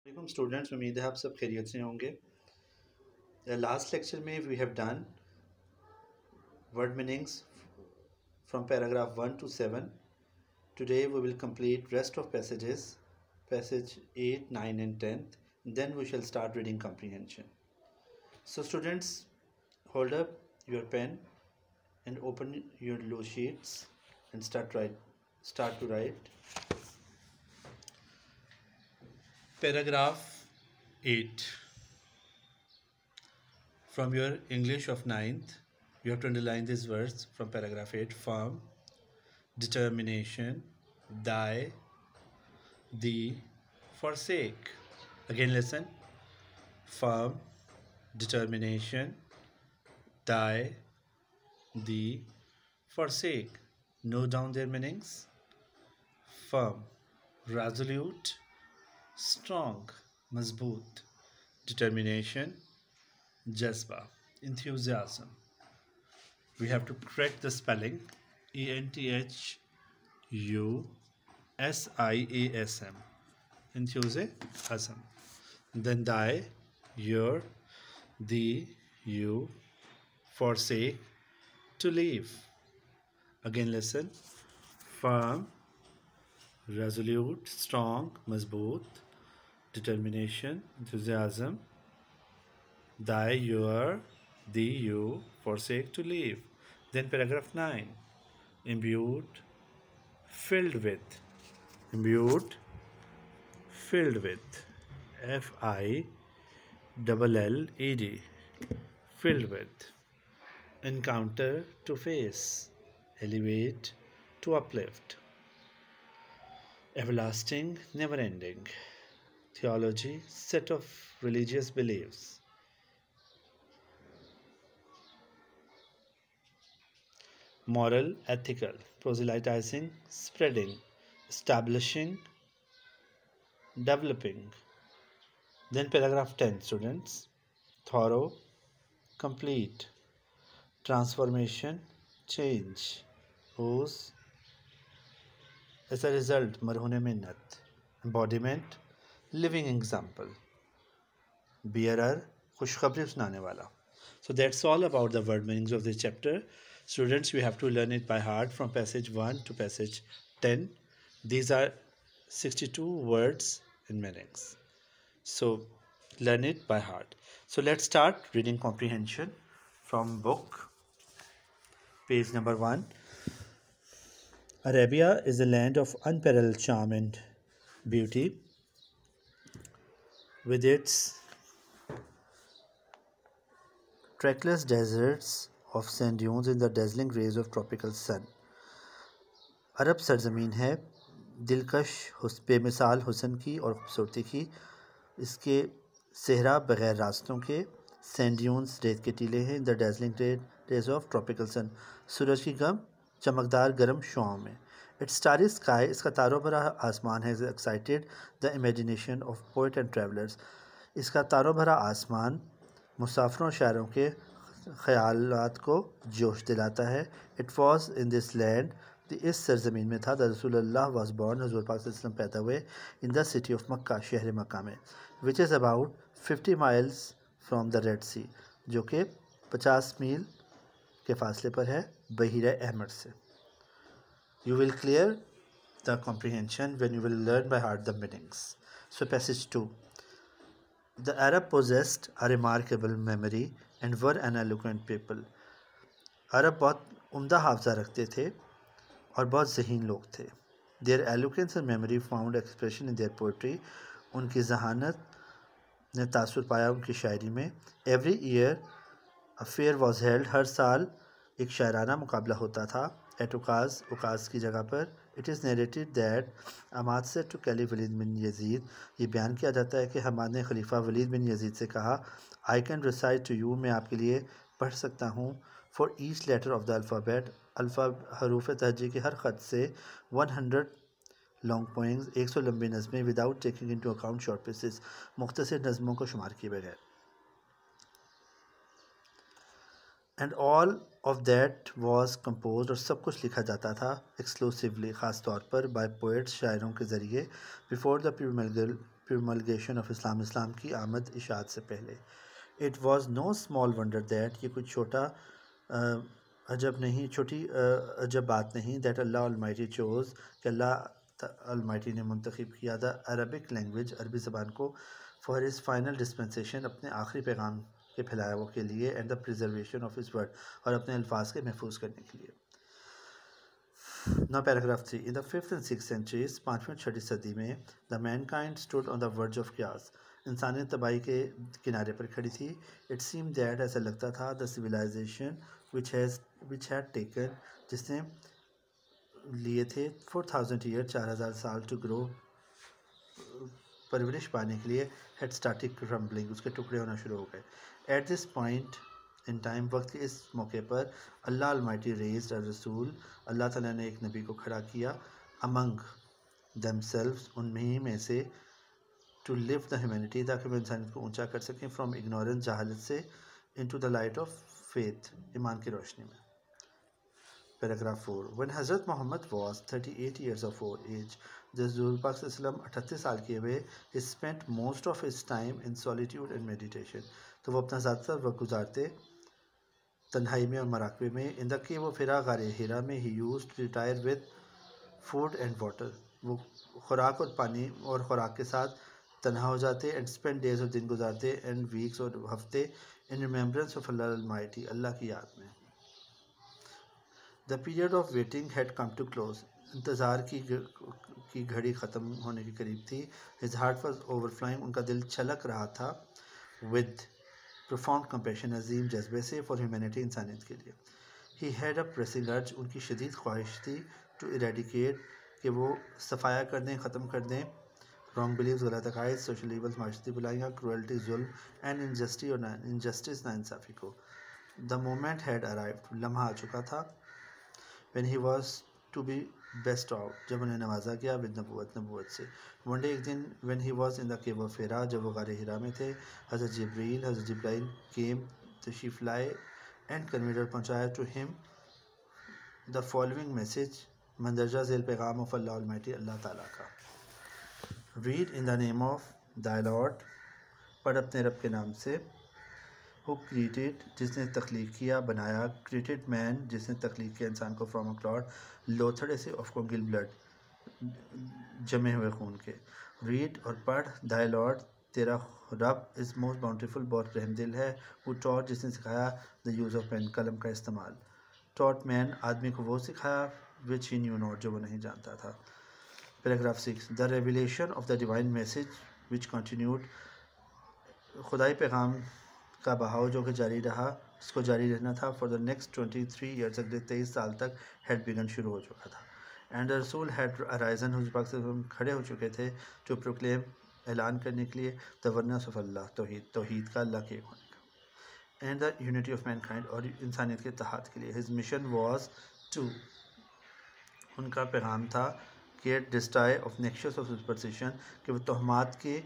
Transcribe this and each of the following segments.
वालेकुम स्टूडेंट्स, उम्मीद है आप सब खैरियत से होंगे। लास्ट लेक्चर में we have done word meanings from paragraph 1 to 7. Today we will complete rest of passages, passage 8, 9 and 10. Then we shall start reading comprehension. So students, hold up your pen and open your loose sheets and start to write. Paragraph 8. From your English of 9th, you have to underline these words from paragraph 8. Firm, determination, die, thee, forsake. Again listen. Firm, determination, die, thee, forsake. Note down their meanings. Firm, resolute, strong, mazboot. Determination, jazba, enthusiasm. We have to correct the spelling. ENTHUSIASM, enthusiasm. Then die, your, the, you, forsake, to leave. Again listen. Firm, resolute, strong, mazboot. Determination, enthusiasm. Die, your, the, you, forsake, to leave. Then paragraph 9. Imbued, filled with. Imbued, filled with. FILLLED, filled with. Encounter, to face. Elevate, to uplift. Everlasting, never ending. Theology, set of religious beliefs. Moral, ethical. Proselytizing, spreading. Establishing, developing. Then paragraph 10, students. Thorough, complete. Transformation, change. Whose, as a result, marhune minnat. Embodiment, living example. Bearer, खुशखबरी सुनाने वाला. So that's all about the word meanings of this chapter. Students, we have to learn it by heart from passage 1 to passage 10. These are 62 words and meanings. So learn it by heart. So let's start reading comprehension from book, page number 1. Arabia is a land of unparalleled charm and beauty, with its trackless deserts of sand dunes in the dazzling rays of tropical sun. अरब सरज़मीन है दिलकश बेमिसाल हुस्न की और ख़ूबसूरती की। इसके सहरा बग़ैर रास्तों के, सैंड ड्यून्स रेत के टीले हैं। द डेज़लिंग रेज ऑफ ट्रॉपिकल सन, सूरज की चमकदार गर्म शुआओं में। इट्स स्टारी स्काई, इसका तारों भरा आसमान है। Excited the imagination of poet and travellers, इसका तारों भरा आसमान मुसाफिरों और शायरों के ख़यालात को जोश दिलाता है। It was in this land, इस सरज़मीन में था। द रसूलुल्लाह वाज बॉर्न, हज़रत पाक सल्लल्लाहु अलैहि वसल्लम पैदा हुए। In the city of Mecca, शहर मक्का में। Which is about 50 miles from the Red Sea, जो कि 50 मील के फासले पर है बहीरा अहमर से। You will clear the comprehension when you will learn by heart the meanings. So passage 2. The Arab possessed a remarkable memory and were an eloquent people. अरब बहुत उम्दा हाफ़ज़ा रखते थे और बहुत ज़हीन लोग थे. Their eloquence and memory found expression in their poetry. उनकी जहानत ने तासुर पाया उनकी शायरी में. Every year a fair was held. हर साल एक शायराना मुकाबला होता था. At उकाज़ की जगह पर. It is narrated that Hammad said to Caliph Walid bin Yazid, ये बयान किया जाता है कि हमाद ने खलीफा वलीद बिन यजीद से कहा, I can recite to you, मैं आपके लिए पढ़ सकता हूँ, for each letter of the alphabet, हरूफ तहजी के हर ख़त से 100 लॉन्ग पोइंग्स, 100 लंबी नज़में, without taking into account short pieces, मुख्तसर नज़मों को शुमार किए बगैर. And all of that was compose, और सब कुछ लिखा जाता था एक्सक्लूसिवली, ख़ास तौर पर बाय पोइट्स, शायरों के ज़रिए, बिफोर द promulgation of इस्लाम की आमद इशाअत से पहले. It was no small wonder that ये कुछ छोटा अजब बात नहीं that Allah Almighty chose कि अल्लाह Almighty ने मुंतखब किया the Arabic language अरबी ज़बान को for his final dispensation अपने आखिरी पैगाम के फैलाव के लिए and the preservation of his word और अपने अल्फाज के महफूज करने के लिए. Now paragraph 3. In the 5th and 6th centuries, 5वीं और 6वीं सदी में the mankind stood on the verge of chaos. इंसानियत तबाही के किनारे पर खड़ी थी. It seemed that ऐसा लगता था the civilization which had taken जिसने लिए थे 4000 years 4000 साल to grow परवरिश पाने के लिए had started crumbling उसके टुकड़े होना शुरू हो गए. At this point in time वक्त के इस मौके पर अल्लाह अलमाइटी रेज्ड अ रसूल अल्लाह ताला ने एक नबी को खड़ा किया अमंग देमसेल्व्स उनमें में से टू लिफ्ट द ह्यूमैनिटी ताकि वो इंसानियत को ऊंचा कर सकें फ्रॉम इग्नोरेंस जहालत से into the light of faith ईमान की रोशनी में. Paragraph 4. When Hazrat Muhammad was 38 years of age जब हुज़ूर पाक सल्लल्लाहु अलैहि वसल्लम 38 साल के हुए ही spent most of his time in solitude and meditation तो वो अपना ज़्यादातर वक्त गुजारते तन्हाई में और मराकबे में. इन द केव ऑफ हिरा गारे हिरा में he used to retire with food and water वो खुराक और पानी और खुराक के साथ तन्हा हो जाते एंड स्पेंड डेज और दिन गुजारते एंड वीक्स और हफ्ते in remembrance of Allah almighty Allah की याद में. The period of waiting had come to close इंतज़ार की घड़ी ख़त्म होने के करीब थी. हिज हार्ट वॉज ओवरफ्लोइंग उनका दिल छलक रहा था विद प्रोफाउंड कंपैशन अजीम जज्बे से फॉर ह्यूमैनिटी इंसानियत के लिए. ही हैड अ प्रेसिंग अर्ज उनकी शदीद ख्वाहिश थी टू इरेडिकेट कि वो सफाया कर दें ख़त्म कर दें रॉन्ग बिलीव्स गलत अकायद सोशल ईवल्स माशरती बुराइयाँ क्रूअल्टी जुल्म एंड इनजस्टिस नाइंसाफ़ी को. द मोमेंट हैड अराइव्ड लम्हा आ चुका था when he was to be bestowed जब उन्हें नवाजा गया विद नबूवत से. वन डे एक दिन when he was in the cave of Hira जब वो गारे हिरा में थे हज़रत जिब्राइल केम तशरीफ लाए एंड कन्वीडर पहुँचाया to him the following message मंदरजा झेल पैगाम ऑफ अल्लाह अलमाइटी अल्लाह ताला का. Read in the name of the lord पढ़ अपने रब के नाम से. हु क्रिएटेड जिसने तख्लीक किया बनाया क्रिएटेड मैन जिसने तख्लीक किया इंसान को फ्रॉम अ क्लॉड लोथड़ ऐसे ऑफ कोंगिल ब्लड जमे हुए खून के. रीड और पढ़ दाई लॉर्ड तेरा रब इज़ मोस्ट बाउंटीफुल बहुत रहमदिल है. हु टॉट जिसने सिखाया द यूज़ ऑफ पेन कलम का इस्तेमाल. टॉट मैन आदमी को वो सिखाया विच ही न्यू नॉट जो वो नहीं जानता था. Paragraph 6. The revelation of the divine message which continued खुदाई पैगाम का बहाव जो कि जारी रहा इसको जारी रहना था फॉर द नेक्स्ट 23 ईयर्स अगले 23 साल तक हैड बिगन शुरू हो चुका था. एंड द रसूल हैड अराइजन हुज़ूर पाक से खड़े हो चुके थे टू प्रोक्लेम ऐलान करने के लिए द वरनेस ऑफ अल्लाह तौहीद का अल्लाह के एक होने का and the unity of Mankind और इंसानियत के इत्तेहाद के लिए. हिज मिशन वाज टू उनका पैगाम था कि destroy of nexus of superstition कि वो तोहमात के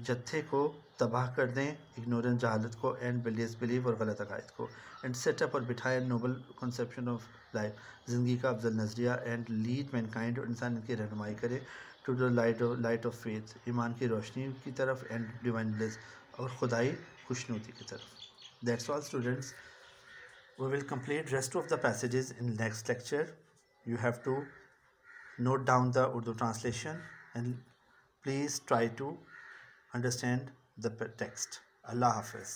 जत्थे को तबाह कर दें इग्नोरेंस जहालत को एंड बिलीव और गलत अकायद को एंड सेटअप और बिठाए नोबल कंसेप्शन ऑफ लाइफ ज़िंदगी का अफजल नज़रिया एंड लीड मैनकाइंड और इंसान की रहनुमाई करे to the light of faith ईमान की रोशनी की तरफ एंड डिवाइन ब्लिस और खुदाई खुशनूदी की तरफ. That's all students. We will complete rest of the passages in next lecture. You have to note down the Urdu translation and please try to understand the text. Allah Hafiz.